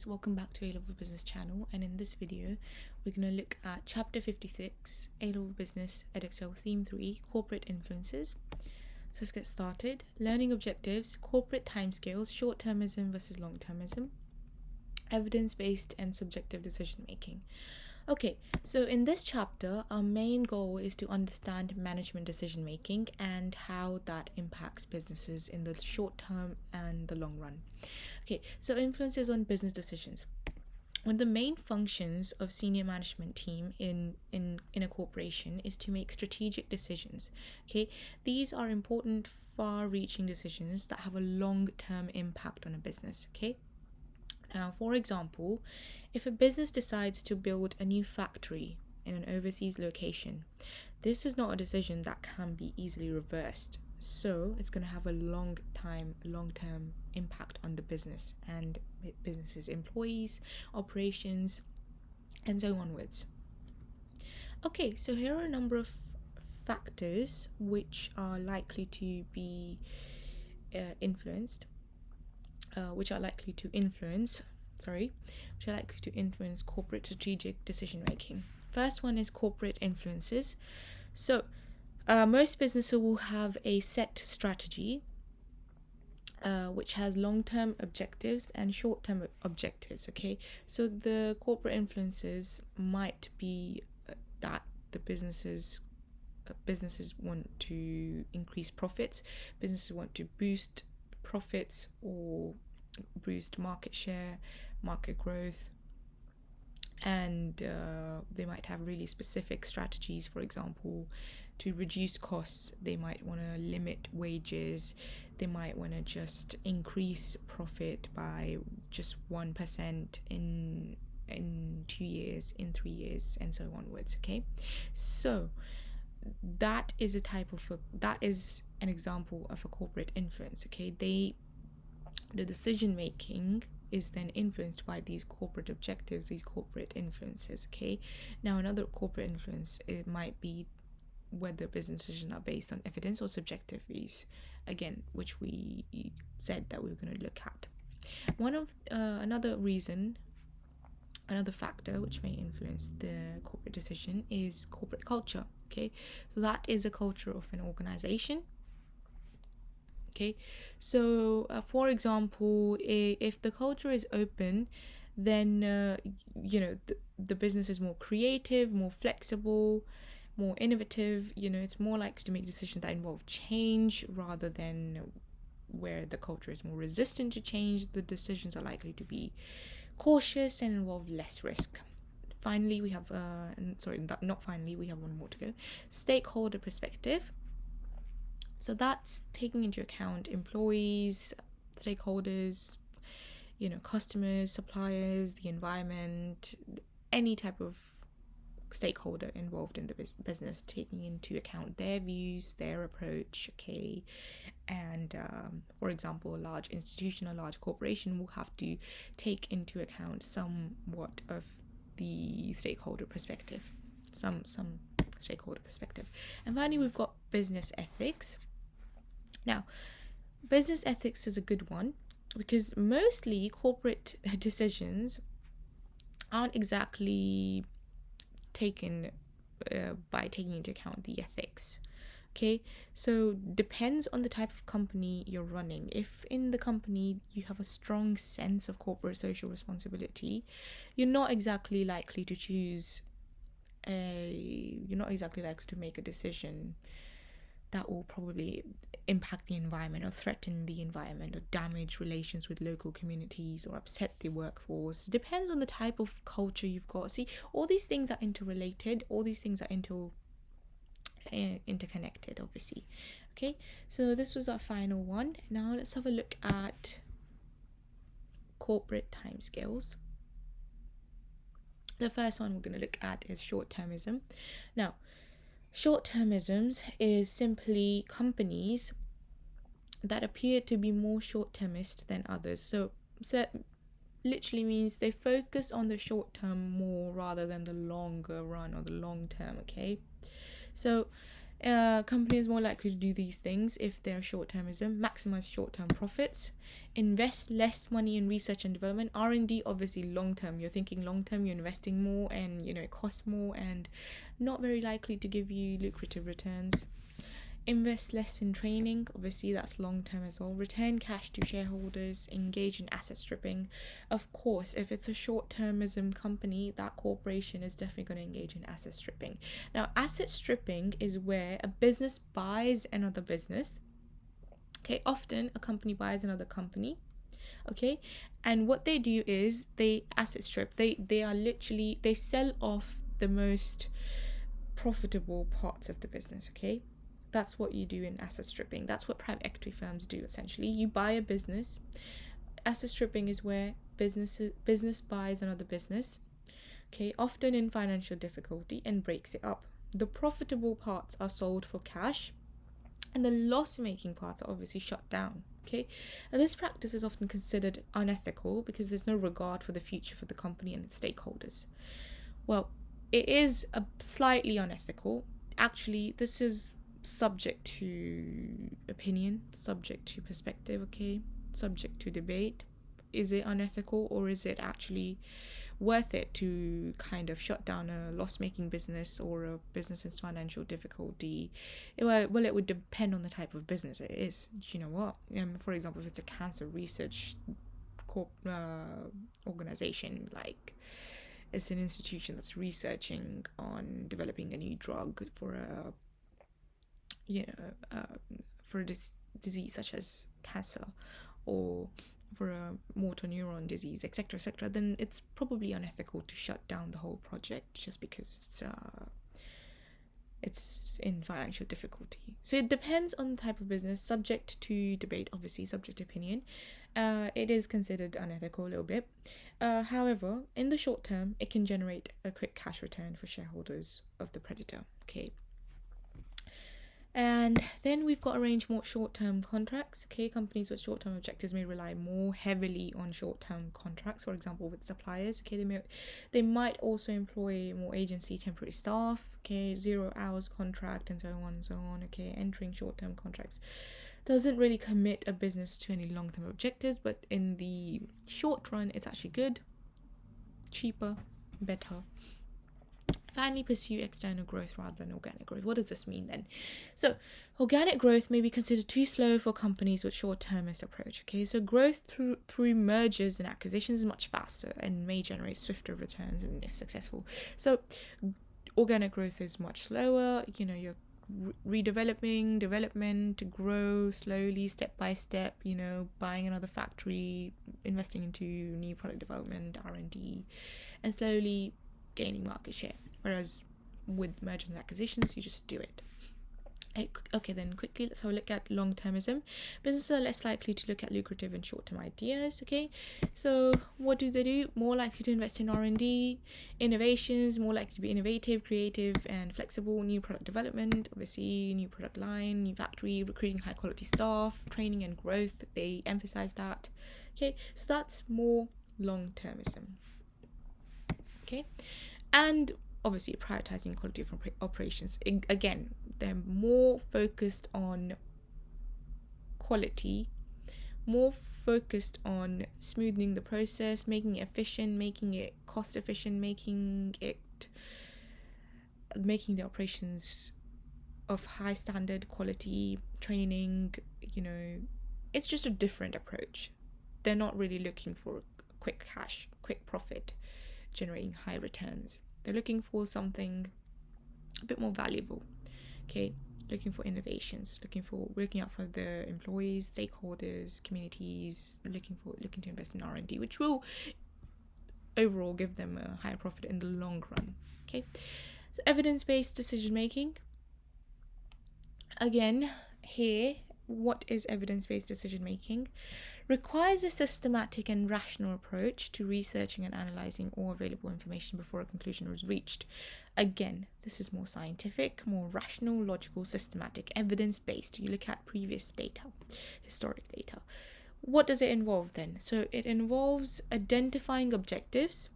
Welcome back to A-Level Business channel, and in this video we're going to look at chapter 56, A-Level Business Edexcel theme 3, corporate influences. So let's get started. Learning objectives, corporate timescales, short-termism versus long-termism, evidence-based and subjective decision making. Okay, so in this chapter, our main goal is to understand management decision making and how that impacts businesses in the short term and the long run. Okay, so influences on business decisions. One of the main functions of senior management team in a corporation is to make strategic decisions. Okay, these are important, far-reaching decisions that have a long-term impact on a business. Okay. Now, for example, if a business decides to build a new factory in an overseas location, this is not a decision that can be easily reversed. So it's going to have a long-term impact on the business and business's employees, operations, and so onwards. Okay, so here are a number of factors which are likely to be influence corporate strategic decision making. First one is corporate influences. So most businesses will have a set strategy which has long-term objectives and short-term objectives. Okay, so the corporate influences might be that the businesses want to increase profits, businesses want to boost profits or boost market share, market growth, and they might have really specific strategies. For example, to reduce costs, they might want to limit wages, they might want to just increase profit by just 1% in 2 years, in 3 years, and so onwards. Okay, so that is an example of a corporate influence. Okay, the decision making is then influenced by these corporate objectives, these corporate influences. Okay, now another corporate influence, it might be whether business decisions are based on evidence or subjective views, again, which we said that we were going to look at. Another factor which may influence the corporate decision is corporate culture. Okay, so that is a culture of an organization. Okay, so for example, if the culture is open, then the business is more creative, more flexible, more innovative. It's more likely to make decisions that involve change rather than where the culture is more resistant to change. The decisions are likely to be cautious and involve less risk. Finally, we have we have one more to go. Stakeholder perspective. So that's taking into account employees, stakeholders, customers, suppliers, the environment, any type of stakeholder involved in the business, taking into account their views, their approach. Okay, and for example, a large institution, a large corporation will have to take into account somewhat of the stakeholder perspective, some stakeholder perspective. And finally, we've got business ethics. Now, business ethics is a good one because mostly corporate decisions aren't exactly taken by taking into account the ethics. Okay, so depends on the type of company you're running. If in the company you have a strong sense of corporate social responsibility, you're not exactly likely to make a decision that will probably impact the environment or threaten the environment or damage relations with local communities or upset the workforce. It depends on the type of culture you've got. See, all these things are interrelated, all these things are interconnected, obviously. Okay, so this was our final one. Now let's have a look at corporate timescales. The first one we're going to look at is short-termism. Now, short-termism is simply companies that appear to be more short-termist than others. So literally means they focus on the short term more rather than the longer run or the long term. Okay, so Company is more likely to do these things if they're short-termism, maximize short-term profits, invest less money in research and development. R&D, obviously long-term. You're thinking long-term, you're investing more, and it costs more and not very likely to give you lucrative returns. Invest less in training, obviously that's long term as well. Return cash to shareholders, engage in asset stripping. Of course, if it's a short termism company, that corporation is definitely going to engage in asset stripping. Now, asset stripping is where a business buys another business. Okay, often a company buys another company. Okay, and what they do is they asset strip. They are literally, they sell off the most profitable parts of the business. Okay, that's what you do in asset stripping. That's what private equity firms do essentially. You buy a business. Asset stripping is where business buys another business, okay, often in financial difficulty, and breaks it up. The profitable parts are sold for cash, and the loss-making parts are obviously shut down. Okay, and this practice is often considered unethical because there's no regard for the future for the company and its stakeholders. Well, it is a slightly unethical. Actually, this is subject to opinion, subject to perspective, okay, subject to debate. Is it unethical, or is it actually worth it to kind of shut down a loss-making business or a business in financial difficulty? Well, it would depend on the type of business it is. You know what? For example, if it's a cancer research organization, like it's an institution that's researching on developing a new drug for a for a disease such as cancer, or for a motor neuron disease, etc., then it's probably unethical to shut down the whole project just because it's in financial difficulty. So it depends on the type of business, subject to debate, obviously, subject to opinion. It is considered unethical a little bit. However, in the short term, it can generate a quick cash return for shareholders of the predator. Okay. And then we've got arranged more short-term contracts. Okay, companies with short-term objectives may rely more heavily on short-term contracts. For example, with suppliers. Okay, they might also employ more agency temporary staff. Okay, 0 hours contract and so on and so on. Okay, entering short-term contracts doesn't really commit a business to any long-term objectives, but in the short run, it's actually good, cheaper, better. Finally, pursue external growth rather than organic growth. What does this mean then? So, organic growth may be considered too slow for companies with short-termist approach. Okay, so growth through mergers and acquisitions is much faster and may generate swifter returns, and if successful. So, organic growth is much slower. You're redeveloping, development to grow slowly, step by step. Buying another factory, investing into new product development, R&D, and slowly gaining market share. Whereas with mergers and acquisitions, you just do it. Okay, then quickly let's have a look at long-termism. Businesses are less likely to look at lucrative and short-term ideas. Okay, so what do? More likely to invest in R&D, innovations, more likely to be innovative, creative, and flexible. New product development, obviously, new product line, new factory, recruiting high-quality staff, training and growth. They emphasize that. Okay, so that's more long-termism. Okay, and obviously prioritizing quality of operations. Again, they're more focused on quality, more focused on smoothing the process, making it efficient, making it cost efficient, making the operations of high standard quality, training. It's just a different approach. They're not really looking for quick cash, quick profit, generating high returns. They're looking for something a bit more valuable. Okay, looking for innovations, looking out for the employees, stakeholders, communities, looking to invest in R&D, which will overall give them a higher profit in the long run. Okay, so evidence-based decision making. Again, here, what is evidence-based decision making? Requires a systematic and rational approach to researching and analysing all available information before a conclusion was reached. Again, this is more scientific, more rational, logical, systematic, evidence-based. You look at previous data, historic data. What does it involve then? So it involves identifying objectives,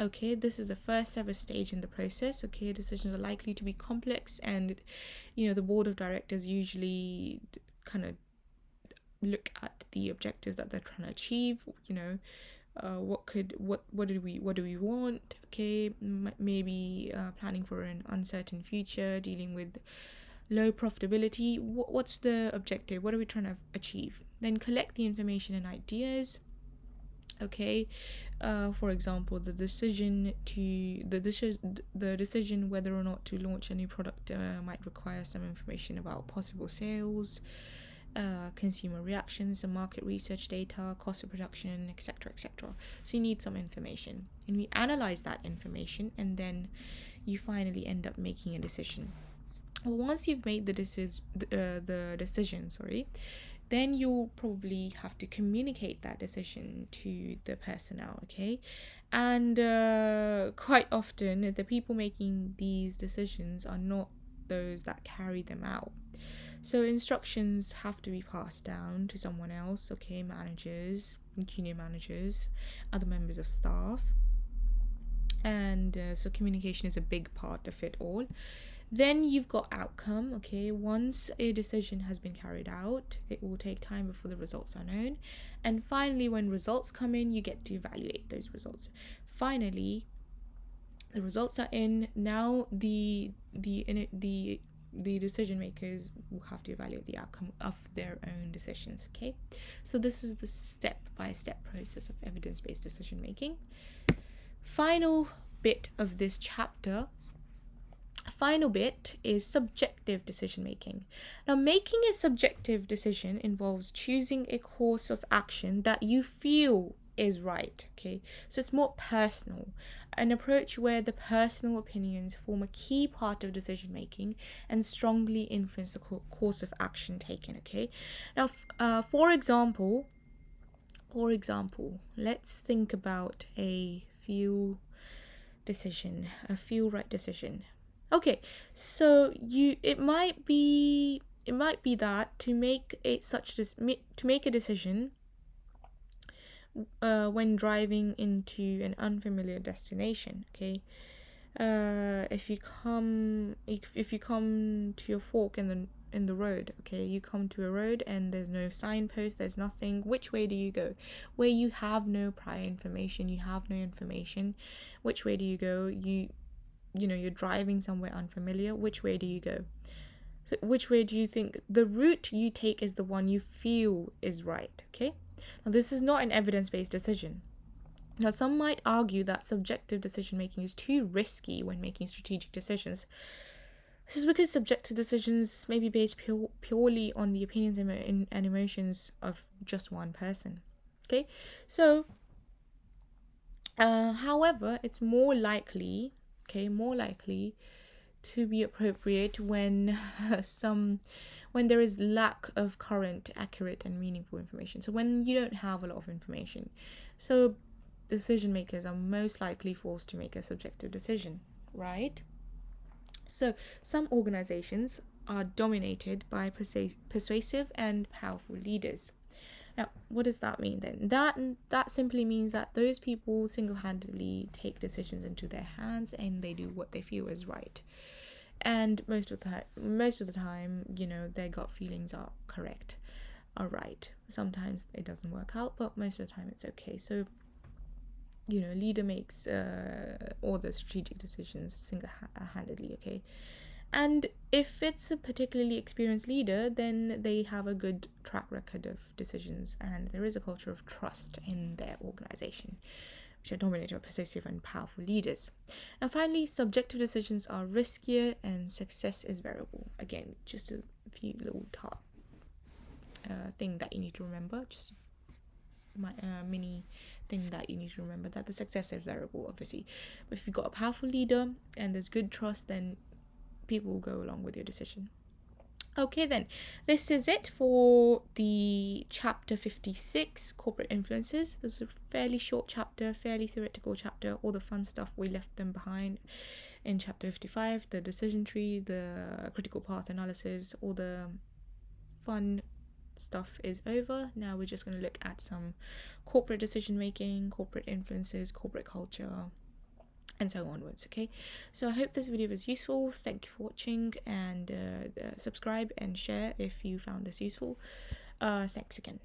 Okay, this is the first ever stage in the process. Okay, decisions are likely to be complex, and the board of directors usually kind of look at the objectives that they're trying to achieve. What do we want? Okay, maybe planning for an uncertain future, dealing with low profitability. What's the objective? What are we trying to achieve? Then collect the information and ideas. Okay, for example, the decision whether or not to launch a new product might require some information about possible sales, consumer reactions, and market research data, cost of production, etc., etc. So you need some information, and we analyze that information, and then you finally end up making a decision. Well, once you've made the decision, then you'll probably have to communicate that decision to the personnel. Okay, and quite often the people making these decisions are not those that carry them out. So instructions have to be passed down to someone else. Okay, managers, junior managers, other members of staff, and so communication is a big part of it all. Then you've got outcome. Okay, once a decision has been carried out, it will take time before the results are known, and finally, when results come in, you get to evaluate those results. Finally, the results are in. Now the decision makers will have to evaluate the outcome of their own decisions. Okay, so this is the step-by-step process of evidence-based decision making. Final bit of this chapter is subjective decision making. Now, making a subjective decision involves choosing a course of action that you feel is right. Okay, so it's more personal, an approach where the personal opinions form a key part of decision making and strongly influence the course of action taken. Okay, now for example, let's think about a feel right decision. Okay, so it might be that to make a decision when driving into an unfamiliar destination. Okay, if you come to a fork in the road. Okay, you come to a road and there's no signpost, there's nothing. Which way do you go? Where you have no prior information, you have no information. Which way do you go? You're driving somewhere unfamiliar. Which way do you go? So which way do you think the route you take is the one you feel is right? Okay, now this is not an evidence-based decision. Now, some might argue that subjective decision making is too risky when making strategic decisions. This is because subjective decisions may be based purely on the opinions and emotions of just one person. Okay, so however, it's more likely to be appropriate when there is lack of current, accurate, and meaningful information. So when you don't have a lot of information, so decision makers are most likely forced to make a subjective decision, right? So some organizations are dominated by persuasive and powerful leaders. Now, what does that mean then? That simply means that those people single-handedly take decisions into their hands and they do what they feel is right. And most of the time, their gut feelings are correct, are right. Sometimes it doesn't work out, but most of the time it's okay. So, leader makes all the strategic decisions single-handedly, okay? And if it's a particularly experienced leader, then they have a good track record of decisions, and there is a culture of trust in their organization, which are dominated by persuasive and powerful leaders. And finally, subjective decisions are riskier and success is variable. Again, just a few little thing that you need to remember, just my mini thing that you need to remember, that the success is variable, obviously. But if you've got a powerful leader and there's good trust, then people will go along with your decision. Okay, then this is it for the chapter 56, corporate influences. This is a fairly short chapter, fairly theoretical chapter. All the fun stuff, we left them behind in chapter 55, the decision tree, the critical path analysis, all the fun stuff is over. Now we're just going to look at some corporate decision making, corporate influences, corporate culture, and so onwards. Okay, so I hope this video was useful. Thank you for watching, and subscribe and share if you found this useful. Thanks again.